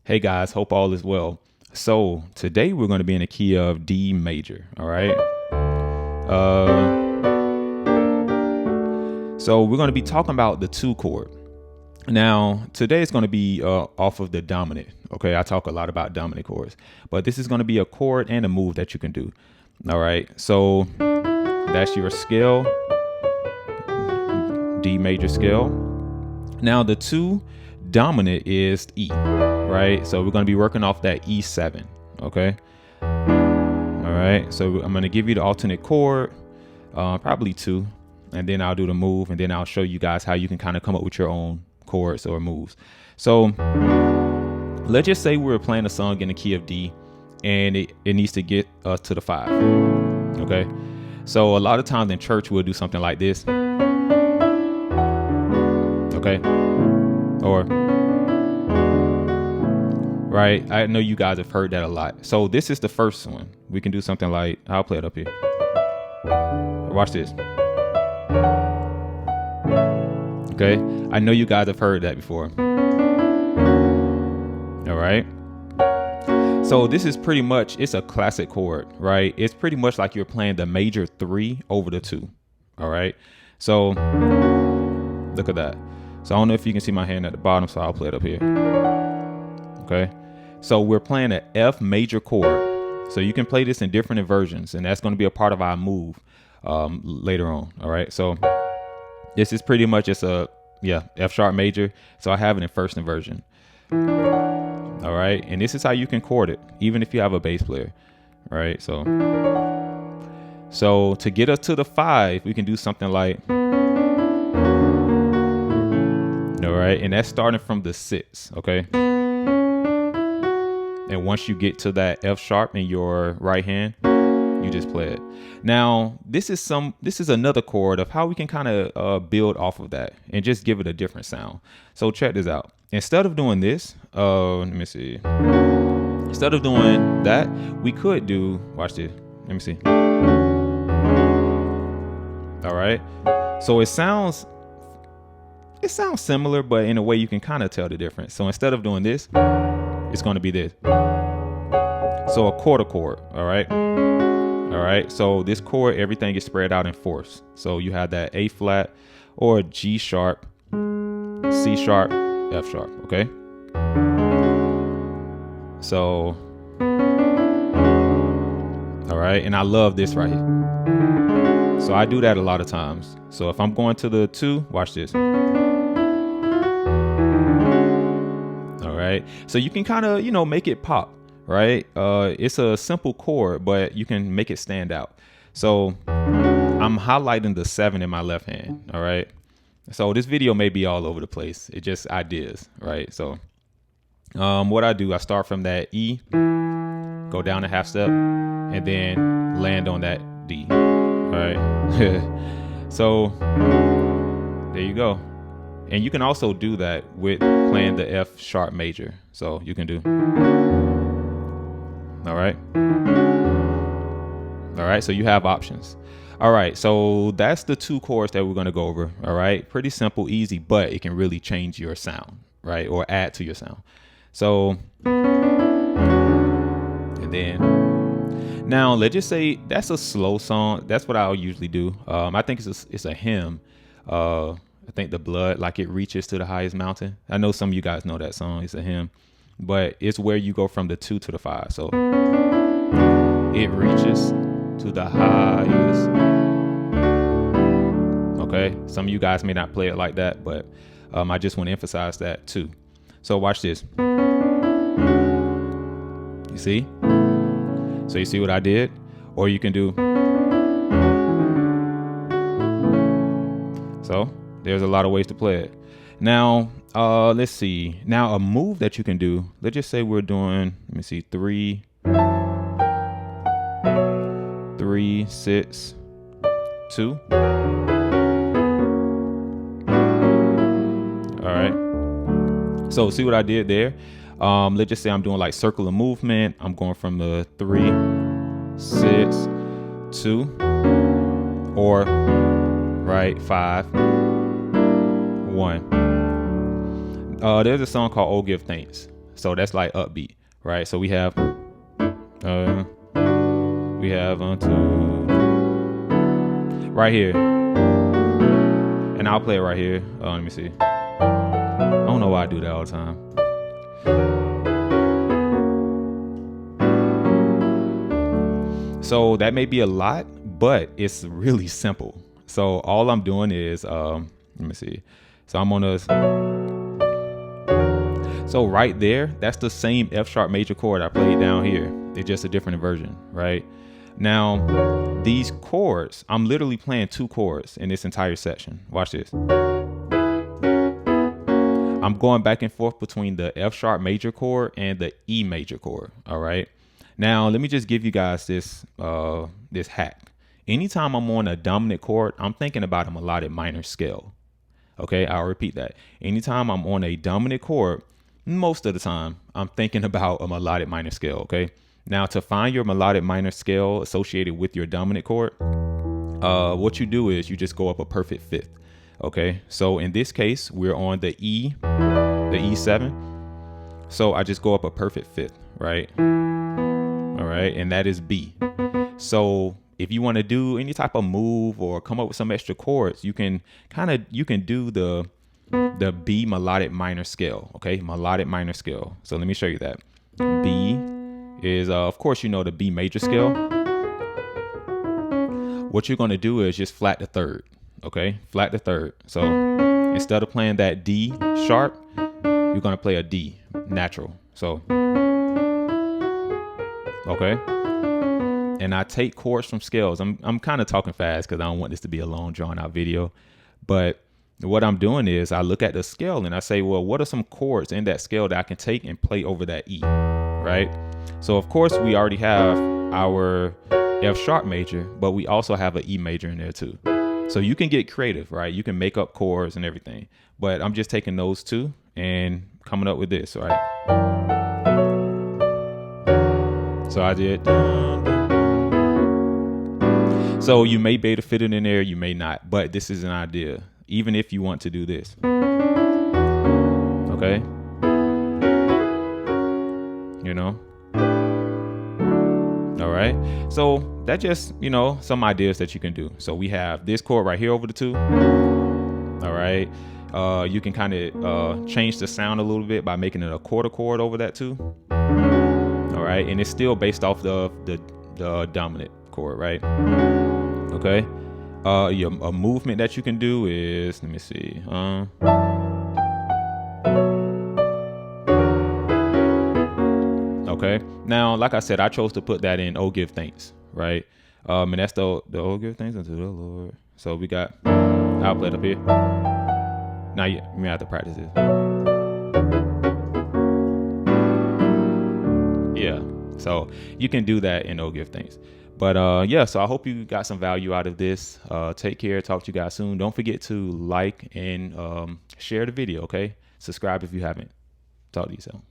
Hey guys, hope all is well. So today we're going to be in the key of D major. All right. So we're going to be talking about the 2 chord. Now today it's going to be off of the dominant. Okay, I talk a lot about dominant chords, but this is going to be a chord and a move that you can do. All right, so that's your scale, D major scale. Now the 2 dominant is E, right? So we're going to be working off that E7. Okay. All right, so I'm going to give you the alternate chord, probably 2, and then I'll do the move, and then I'll show you guys how you can kind of come up with your own chords or moves. So let's just say we're playing a song in the key of D and it needs to get us to the 5. Okay, so a lot of times in church we'll do something like this. Okay, or right, I know you guys have heard that a lot. So this is the first one. We can do something like, I'll play it up here. Watch this. Okay, I know you guys have heard that before. All right, so this is pretty much, it's a classic chord, right? It's pretty much like you're playing the major 3 over the 2. All right, so look at that. So I don't know if you can see my hand at the bottom, so I'll play it up here. Okay, so we're playing an F major chord. So you can play this in different inversions, and that's going to be a part of our move later on. All right, so this is pretty much just a F sharp major. So I have it in first inversion. All right, and this is how you can chord it, even if you have a bass player. All right, so to get us to the 5, we can do something like, all right, and that's starting from the 6. Okay, and once you get to that F sharp in your right hand, you just play it. Now this is another chord of how we can kind of build off of that and just give it a different sound. So check this out. Instead of doing this, let me see. Instead of doing that, we could do, watch this. Let me see. All right. So it sounds similar, but in a way you can kind of tell the difference. So instead of doing this, it's going to be this. So a quarter chord. All right. All right, so this chord, everything is spread out in fourths. So you have that A flat or G sharp, C sharp, F sharp, okay? So, all right, and I love this right here. So I do that a lot of times. So if I'm going to the 2, watch this. All right, so you can kind of, make it pop. Right, it's a simple chord, but you can make it stand out. So I'm highlighting the 7 in my left hand. All right, so this video may be all over the place. It's just ideas, right? So what I do, I start from that E, go down a half step, and then land on that D. All right, so there you go. And you can also do that with playing the F sharp major. So you can do. All right. All right. So you have options. All right. So that's the 2 chords that we're going to go over. All right. Pretty simple, easy, but it can really change your sound, right? Or add to your sound. So, and then now let's just say that's a slow song. That's what I'll usually do. I think it's a hymn. I think the blood, like it reaches to the highest mountain. I know some of you guys know that song. It's a hymn. But it's where you go from the 2 to the 5. So it reaches to the highest. Okay, some of you guys may not play it like that, but I just want to emphasize that too. So watch this. You see? So you see what I did? Or you can do. So there's a lot of ways to play it. Now, let's see. Now a move that you can do, let's just say we're doing, let me see, 3, 6, 2. All right. So see what I did there? Let's just say I'm doing like circular movement. I'm going from the 3, 6, 2, or right, 5, 1. There's a song called "Oh Give Thanks." So that's like upbeat, right? So we have two right here, and I'll play it right here. Let me see. I don't know why I do that all the time. So that may be a lot, but it's really simple. So all I'm doing is, let me see. So I'm on a, so right there, that's the same F sharp major chord I played down here. It's just a different version, right? Now, these chords, I'm literally playing 2 chords in this entire section. Watch this. I'm going back and forth between the F sharp major chord and the E major chord, all right? Now, let me just give you guys this this hack. Anytime I'm on a dominant chord, I'm thinking about a melodic minor scale. Okay, I'll repeat that. Anytime I'm on a dominant chord, most of the time, I'm thinking about a melodic minor scale, okay? Now, to find your melodic minor scale associated with your dominant chord, what you do is you just go up a perfect fifth, okay? So in this case, we're on the E7. So I just go up a perfect fifth, right? All right, and that is B. So if you want to do any type of move or come up with some extra chords, you can do the B melodic minor scale, okay? Melodic minor scale. So let me show you that. B is, of course, you know the B major scale. What you're going to do is just flat the third, okay? Flat the third. So instead of playing that D sharp, you're going to play a D natural. So, okay? And I take chords from scales. I'm kind of talking fast because I don't want this to be a long drawn out video. But what I'm doing is I look at the scale and I say, well, what are some chords in that scale that I can take and play over that E, right? So of course we already have our F sharp major, but we also have an E major in there too. So you can get creative, right? You can make up chords and everything, but I'm just taking those 2 and coming up with this, right? So I did. So you may be able to fit it in there, you may not, but this is an idea, even if you want to do this. Okay? You know? All right. So that just, you know, some ideas that you can do. So we have this chord right here over the 2. All right. You can kind of change the sound a little bit by making it a quarter chord over that 2. All right. And it's still based off the dominant chord, right? Okay. A movement that you can do is, let me see. Okay. Now, like I said, I chose to put that in "Oh Give Thanks," right? And that's the "Oh Give Thanks unto the Lord." So we got, I'll play it up here. Now you may have to practice it. Yeah. So you can do that in "Oh Give Thanks." But yeah, so I hope you got some value out of this. Take care. Talk to you guys soon. Don't forget to like and share the video, okay? Subscribe if you haven't. Talk to you soon.